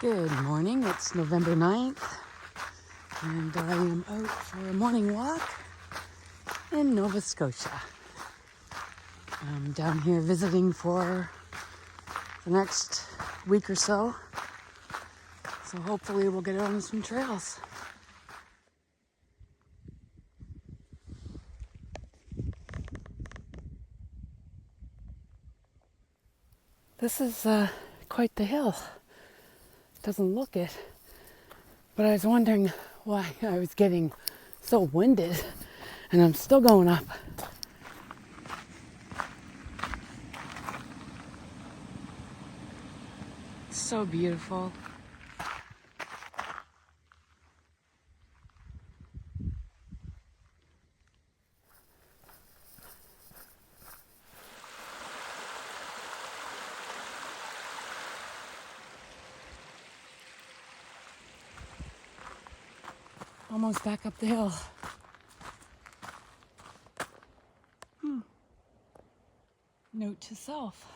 Good morning, it's November 9th, and I am out for a morning walk in Nova Scotia. I'm down here visiting for the next week or so, so hopefully we'll get on some trails. This is quite the hill. Doesn't look it, but I was wondering why I was getting so winded, and I'm still going up. So beautiful. Almost back up the hill. Note to self.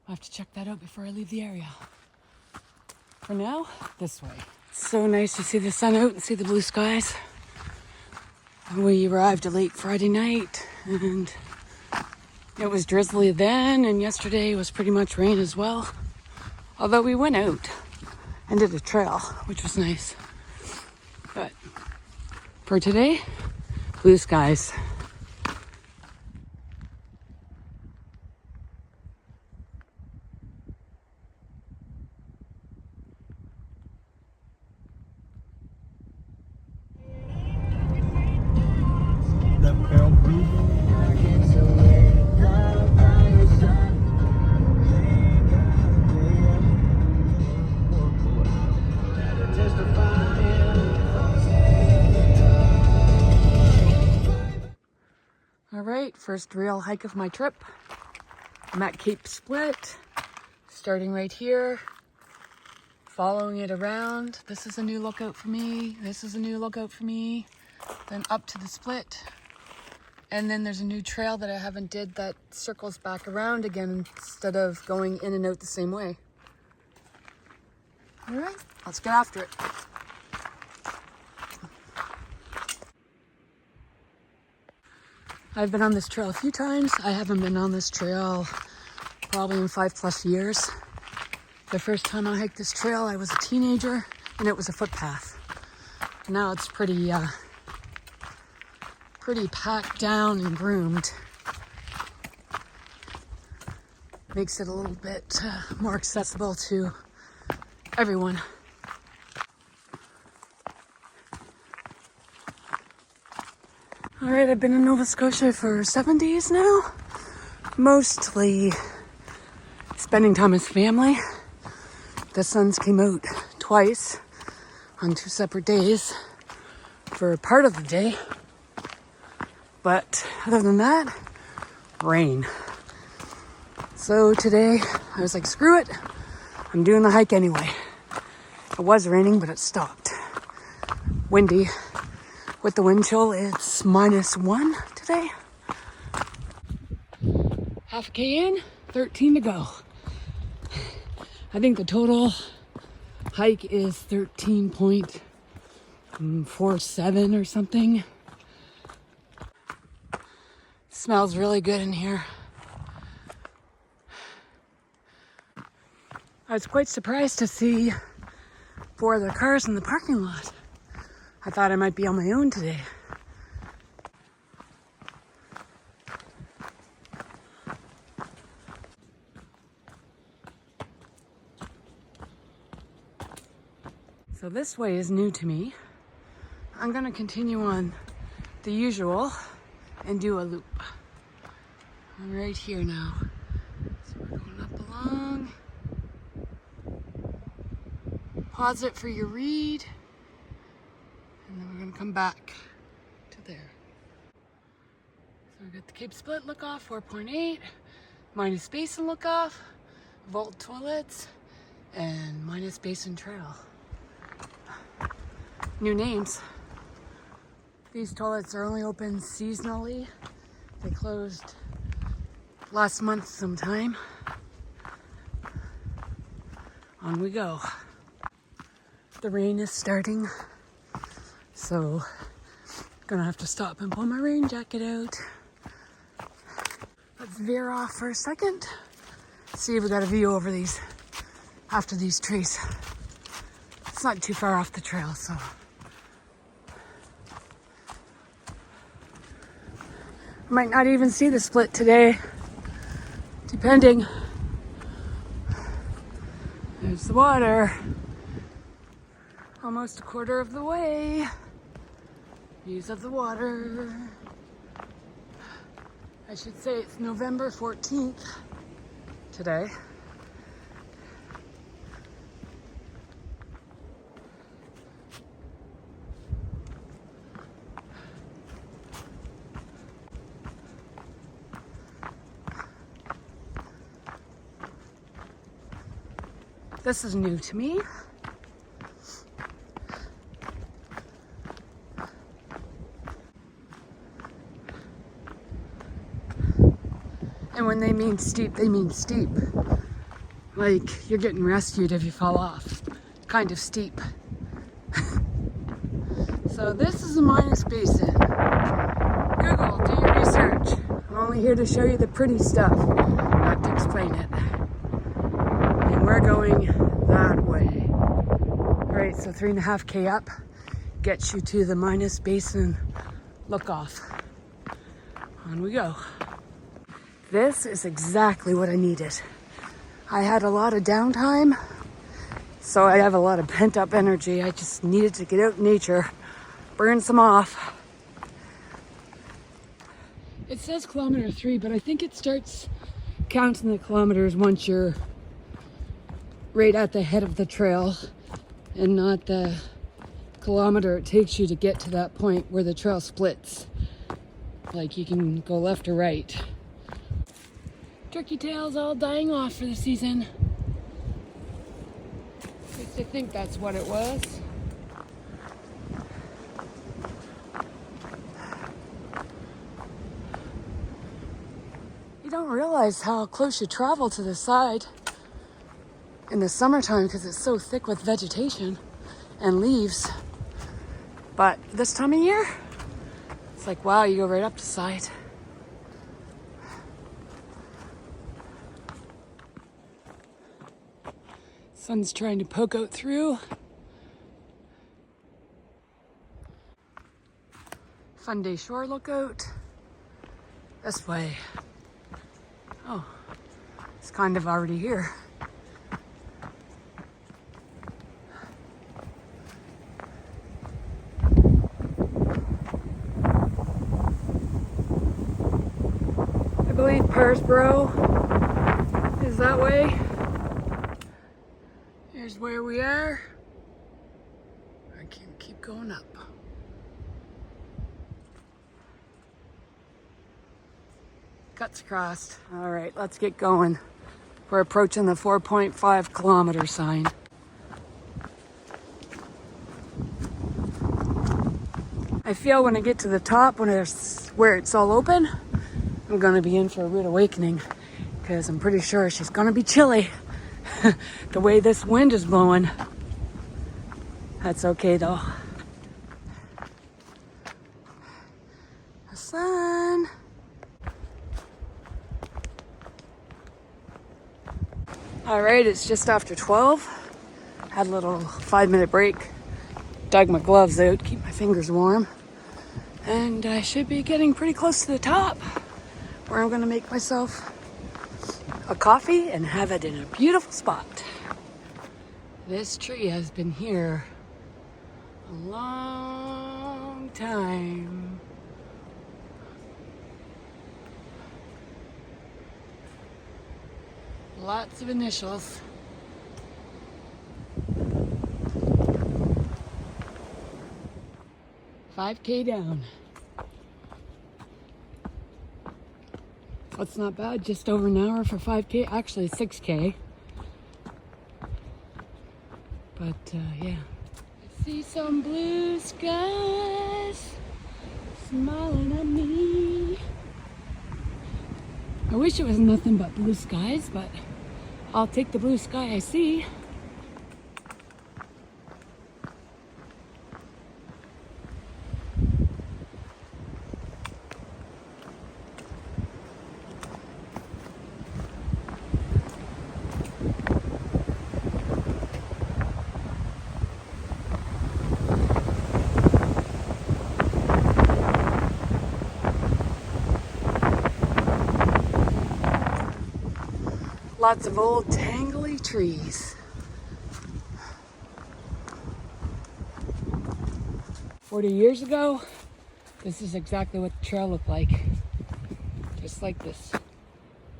I'll have to check that out before I leave the area. For now, this way. So nice to see the sun out and see the blue skies. We arrived late Friday night and it was drizzly then, and yesterday was pretty much rain as well. Although we went out and did a trail, which was nice. But for today, blue skies. All right, first real hike of my trip. I'm at Cape Split, starting right here, following it around. This is a new lookout for me. This is a new lookout for me. Then up to the split. And then there's a new trail that I haven't did that circles back around again instead of going in and out the same way. All right, let's get after it. I've been on this trail a few times. I haven't been on this trail probably in 5+ years. The first time I hiked this trail, I was a teenager and it was a footpath. Now it's pretty packed down and groomed. Makes it a little bit more accessible to everyone. All right, I've been in Nova Scotia for 7 days now. Mostly spending time with family. The suns came out twice on 2 separate days for part of the day. But other than that, rain. So today I was like, screw it. I'm doing the hike anyway. It was raining, but it stopped. Windy. With the wind chill, it's -1 today. Half K in, 13 to go. I think the total hike is 13.47 or something. Smells really good in here. I was quite surprised to see 4 other cars in the parking lot. I thought I might be on my own today. So this way is new to me. I'm gonna continue on the usual and do a loop. I'm right here now. So we're going up along. Pause it for your read. And then we're gonna come back to there. So we got the Cape Split look off, 4.8, minus basin look off, vault toilets, and minus basin trail. New names. These toilets are only open seasonally. They closed last month sometime. On we go. The rain is starting, so gonna have to stop and pull my rain jacket out. Let's veer off for a second. See if we got a view over these, after these trees. It's not too far off the trail, so. Might not even see the split today, depending. There's the water. Almost a quarter of the way. Views of the water. I should say it's November 14th today. This is new to me. And when they mean steep, they mean steep. Like you're getting rescued if you fall off. Kind of steep. So this is a minus basin. Google, do your research. I'm only here to show you the pretty stuff, not to explain it. And we're going that way. All right, so 3.5K up gets you to the minus basin look off. On we go. This is exactly what I needed. I had a lot of downtime, so I have a lot of pent up energy. I just needed to get out in nature, burn some off. It says kilometer 3, but I think it starts counting the kilometers once you're right at the head of the trail and not the kilometer it takes you to get to that point where the trail splits. Like you can go left or right. Turkey tails all dying off for the season. At least I think that's what it was. You don't realize how close you travel to the side in the summertime because it's so thick with vegetation and leaves. But this time of year, it's like, wow, you go right up the side. Sun's trying to poke out through. Fun Day Shore lookout. This way. Oh, it's kind of already here. I believe Parsboro is that way. Here's where we are. I can keep going up. Cuts crossed. All right, let's get going. We're approaching the 4.5 kilometer sign. I feel when I get to the top, where it's all open, I'm gonna be in for a rude awakening because I'm pretty sure she's gonna be chilly. The way this wind is blowing. That's okay though. The sun. All right, it's just after 12. Had a little 5-minute break. Dug my gloves out, keep my fingers warm. And I should be getting pretty close to the top, where I'm gonna make myself a coffee and have it in a beautiful spot. This tree has been here a long time. Lots of initials. $5K down. That's not bad, just over an hour for 5K, actually 6K. But yeah. I see some blue skies smiling at me. I wish it was nothing but blue skies, but I'll take the blue sky I see. lots of old tangly trees. 40 years ago, this is exactly what the trail looked like. Just like this.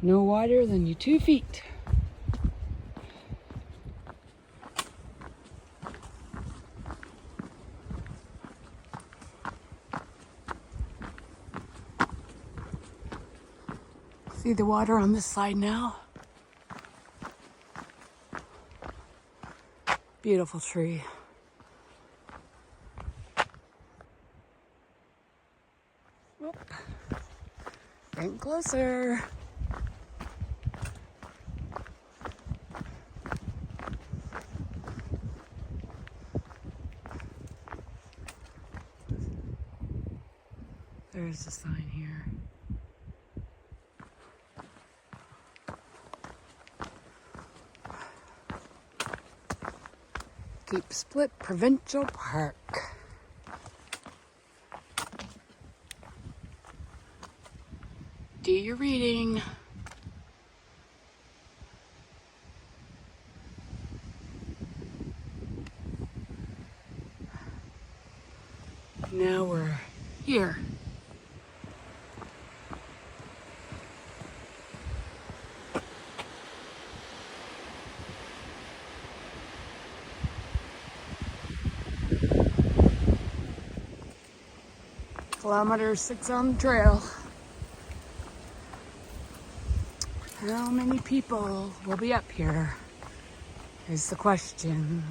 No wider than your 2 feet. See the water on this side now? Beautiful tree. Whoop. Getting closer. There's a sign here. Cape Split Provincial Park. Do your reading. Now we're here. Kilometer 6 on the trail. How many people will be up here is the question.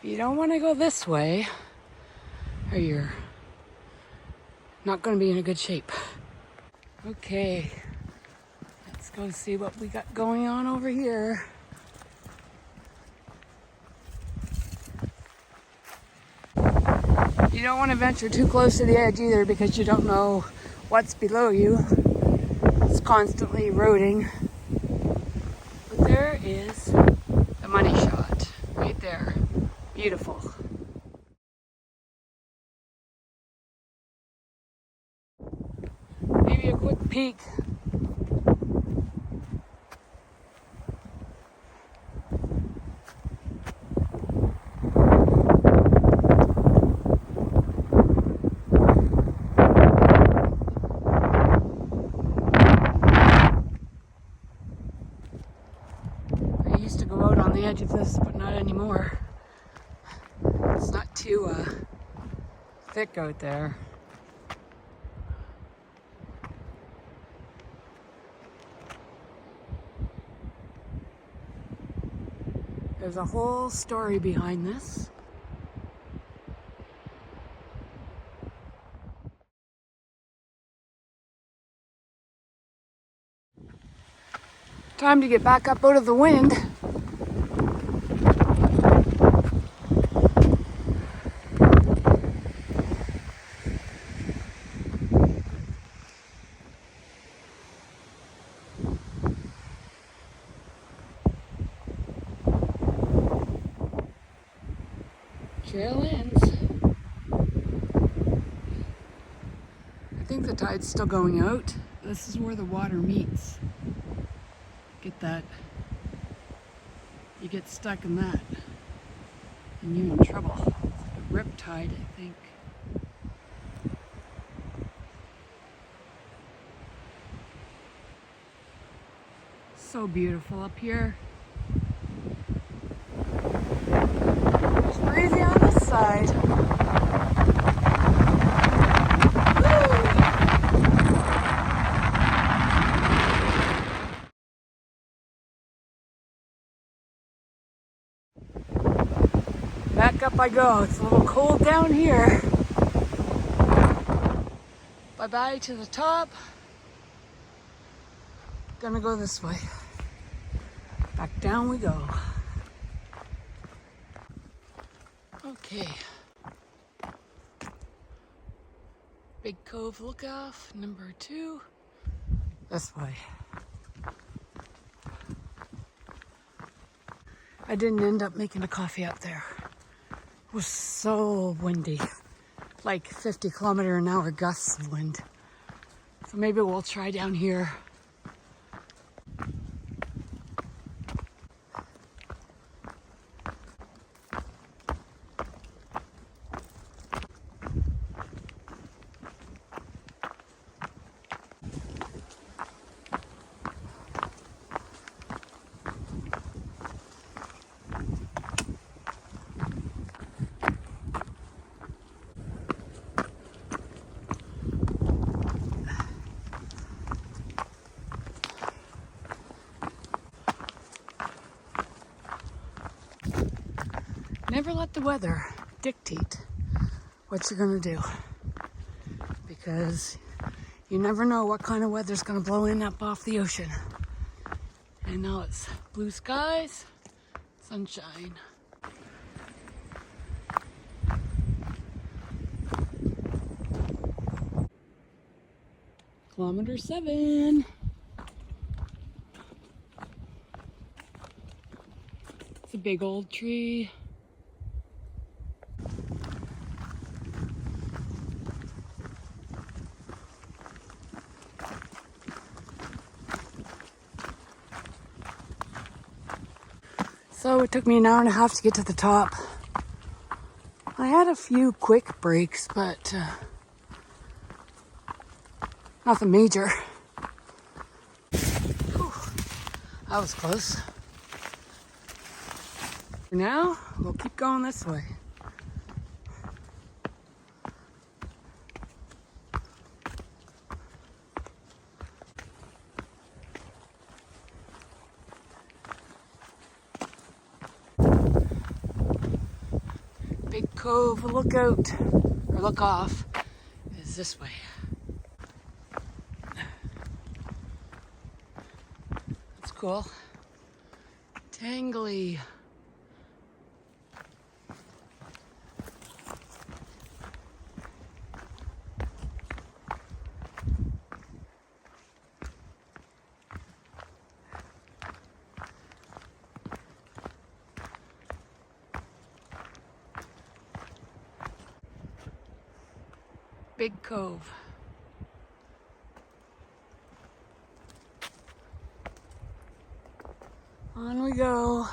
You don't want to go this way, or you're not going to be in a good shape. Okay, let's go see what we got going on over here. You don't want to venture too close to the edge either because you don't know what's below you. It's constantly eroding. But there is the money shot right there. Beautiful. Maybe a quick peek. I used to go out on the edge of this, but not anymore. It's not too thick out there. There's a whole story behind this. Time to get back up out of the wind. Trail ends. I think the tide's still going out. This is where the water meets. Get that. You get stuck in that and you're in trouble. It's like a rip tide, I think. So beautiful up here. It's breezy on this side. Back up I go. It's a little cold down here. Bye-bye to the top. Gonna go this way. Back down we go. Okay. Big Cove Lookoff, number 2. This way. I didn't end up making a coffee up there. It was so windy. Like 50-kilometer-an-hour gusts of wind. So maybe we'll try down here. Never let the weather dictate what you're gonna do, because you never know what kind of weather's gonna blow in up off the ocean. And now it's blue skies, sunshine. Kilometer 7. It's a big old tree. So it took me an hour and a half to get to the top. I had a few quick breaks, but nothing major. Whew, that was close. For now, we'll keep going this way. Big Cove Lookout, or Look Off, is this way. That's cool. Tangly. Big Cove. On we go.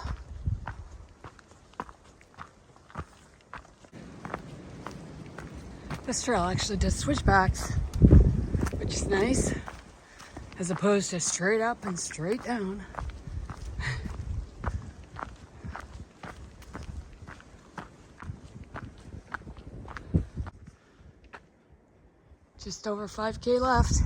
This trail actually does switchbacks, which is nice, as opposed to straight up and straight down. Just over 5K left.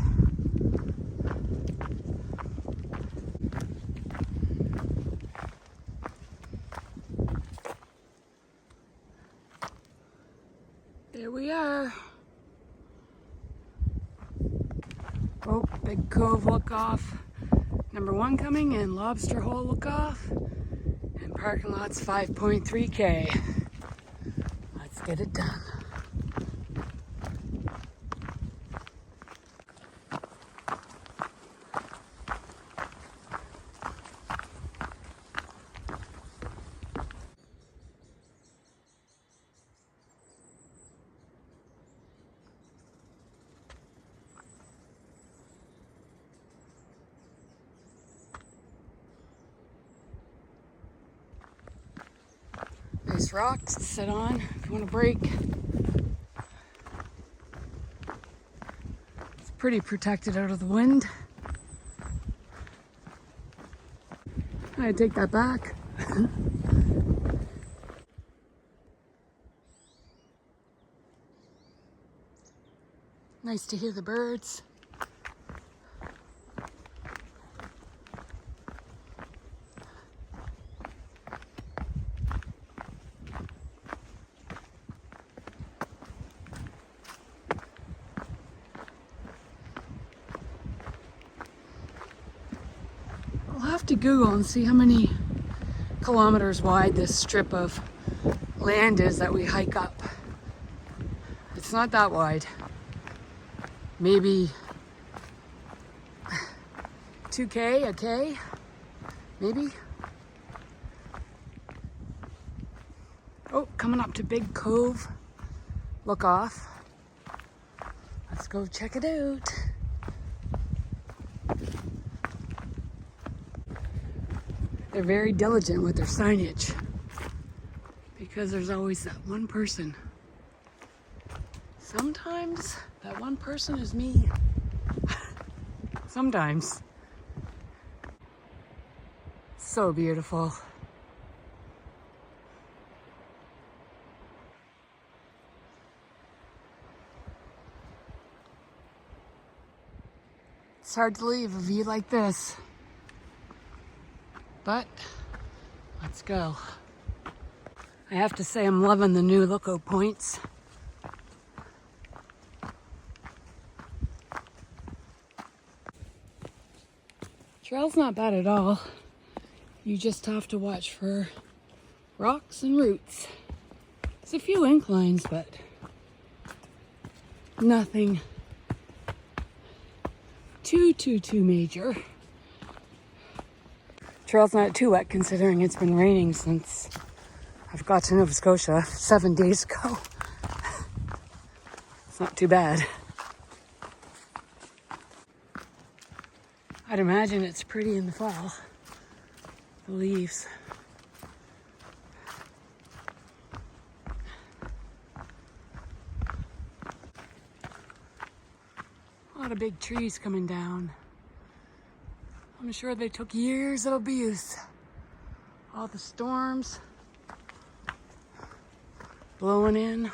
There we are. Oh, Big Cove Look Off. Number 1 coming, and Lobster Hole Look Off. And parking lot's 5.3K. Let's get it done. Nice rocks to sit on if you want to break. It's pretty protected out of the wind. I take that back. Nice to hear the birds. to Google and see how many kilometers wide this strip of land is that we hike up. It's not that wide. Maybe 2K, a K, maybe. Oh, coming up to Big Cove. Look off. Let's go check it out. They're very diligent with their signage because there's always that one person. Sometimes that one person is me. Sometimes. So beautiful. It's hard to leave a view like this. But let's go. I have to say I'm loving the new lookout points. Trail's not bad at all. You just have to watch for rocks and roots. There's a few inclines, but nothing too major. Trail's not too wet considering it's been raining since I've got to Nova Scotia 7 days ago. It's not too bad. I'd imagine it's pretty in the fall. The leaves. A lot of big trees coming down. I'm sure they took years of abuse. All the storms blowing in.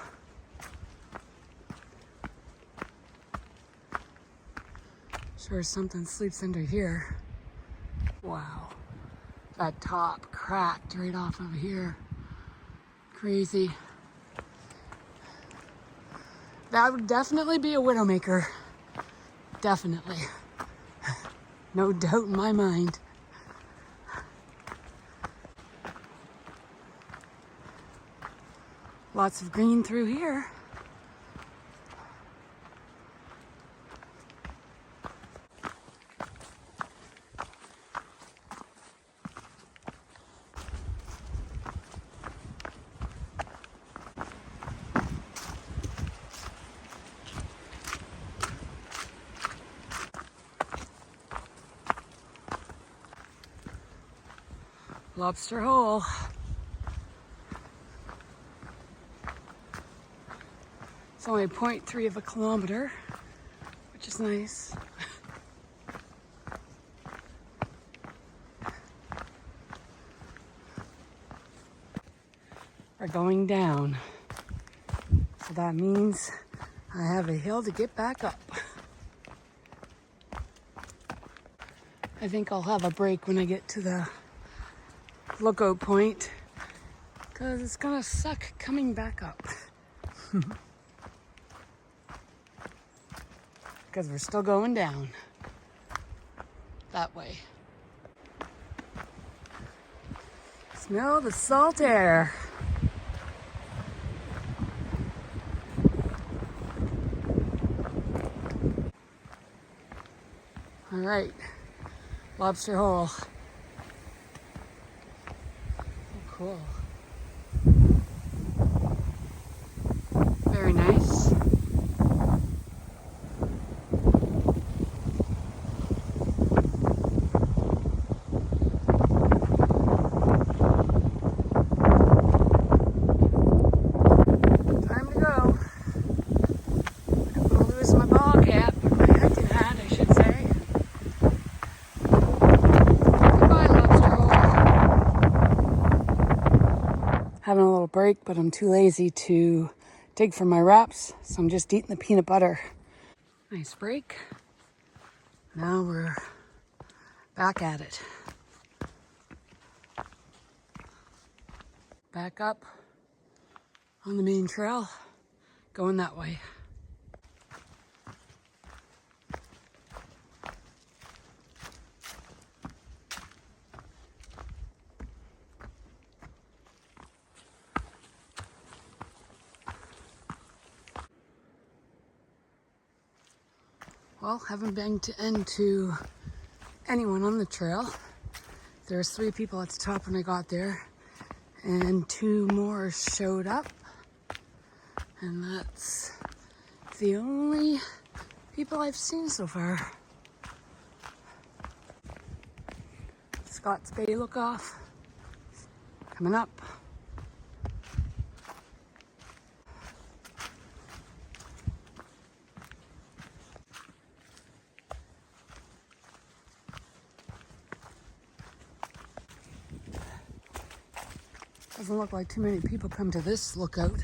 Sure something sleeps under here. Wow. That top cracked right off of here. Crazy. That would definitely be a widowmaker. Definitely. No doubt in my mind. Lots of green through here. Lobster hole. It's only 0.3 of a kilometer, which is nice. We're going down. So that means I have a hill to get back up. I think I'll have a break when I get to the lookout point because it's gonna suck coming back up. Because we're still going down that way. Smell the salt air. All right, lobster hole. Cool. Very nice. Time to go. I'm gonna lose my ball cap, my hiking hat, I should say. Goodbye, lobster hole. Having a little break, but I'm too lazy to dig for my wraps, so I'm just eating the peanut butter. Nice break. Now we're back at it. Back up on the main trail, going that way. Well, haven't bumped into anyone on the trail. There's 3 people at the top when I got there, and 2 more showed up. And that's the only people I've seen so far. Scott's Bay look-off coming up. Doesn't look like too many people come to this lookout.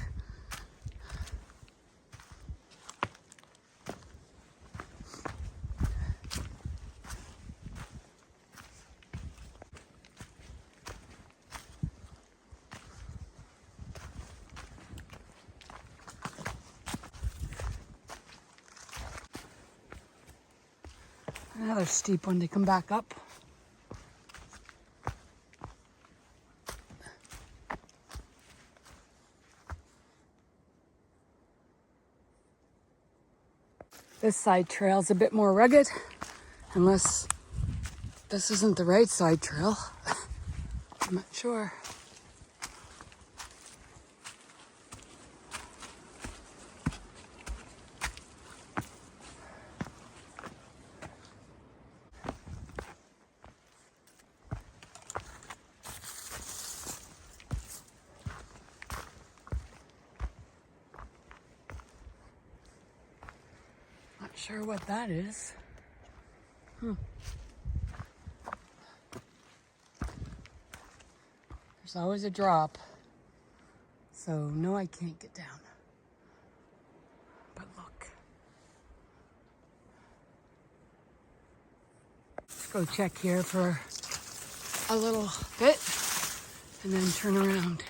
Another steep one to come back up. This side trail's a bit more rugged, unless this isn't the right side trail. I'm not sure. Not sure what that is. There's always a drop. So no, I can't get down. But look. Let's go check here for a little bit and then turn around.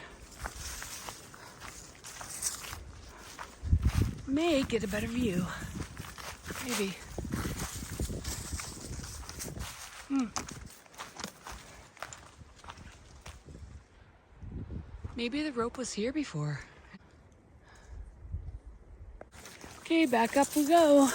May get a better view. Maybe. Maybe the rope was here before. Okay, back up we go.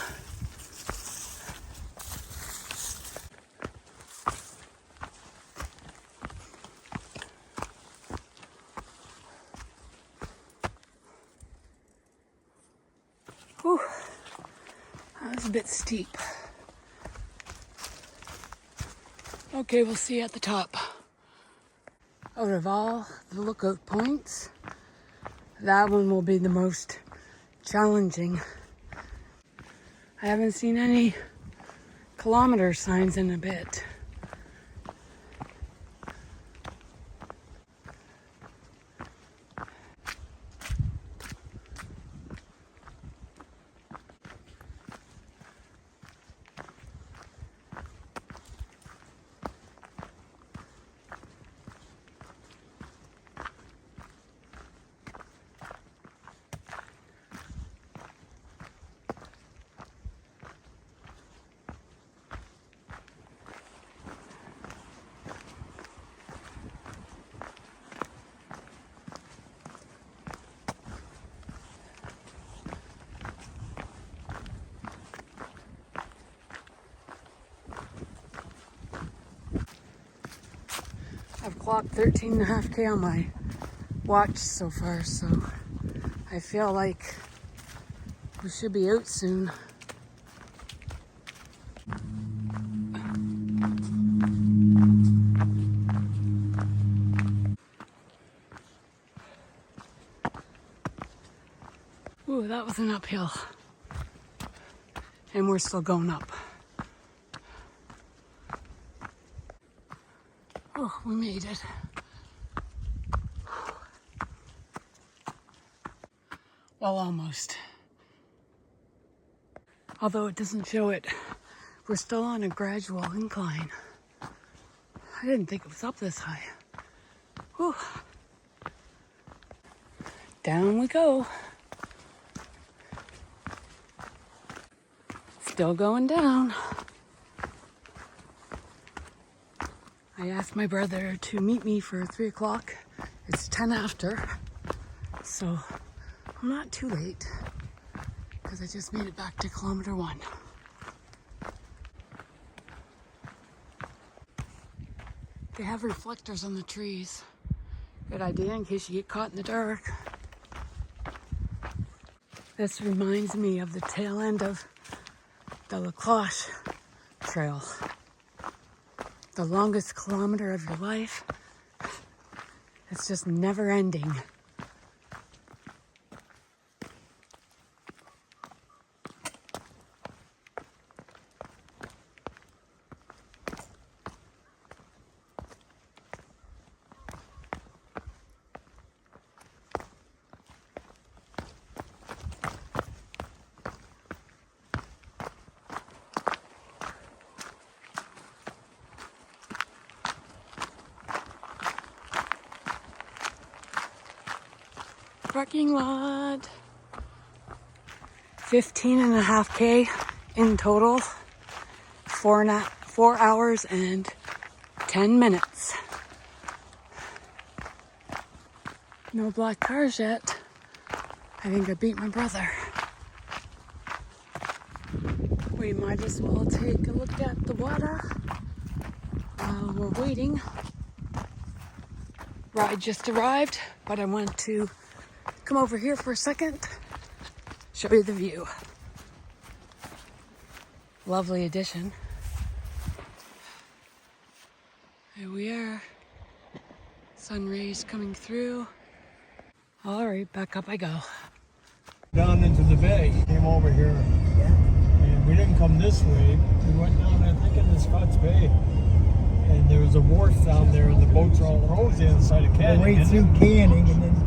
Whew. That was a bit steep. Okay, we'll see you at the top. Out of all the lookout points, that one will be the most challenging. I haven't seen any kilometer signs in a bit. I've clocked 13.5K on my watch so far, so I feel like we should be out soon. Ooh, that was an uphill. And we're still going up. Oh, we made it. Well, almost. Although it doesn't show it, we're still on a gradual incline. I didn't think it was up this high. Whew. Down we go. Still going down. I asked my brother to meet me for 3 o'clock. It's 10 after, so I'm not too late because I just made it back to kilometer 1. They have reflectors on the trees. Good idea in case you get caught in the dark. This reminds me of the tail end of the La Cloche Trail. The longest kilometer of your life. It's just never ending. Parking lot. 15.5K in total. 4 hours and 10 minutes. No black cars yet. I think I beat my brother. We might as well take a look at the water while we're waiting. Ride just arrived, but I want to come over here for a second, show you the view. Lovely addition. Here we are. Sun rays coming through. All right, back up I go. Down into the bay, came over here, and we didn't come this way. We went down, I think, in the Scots Bay, and there was a wharf down there, and the boats are all rose inside of Canning. Way through Canning, and then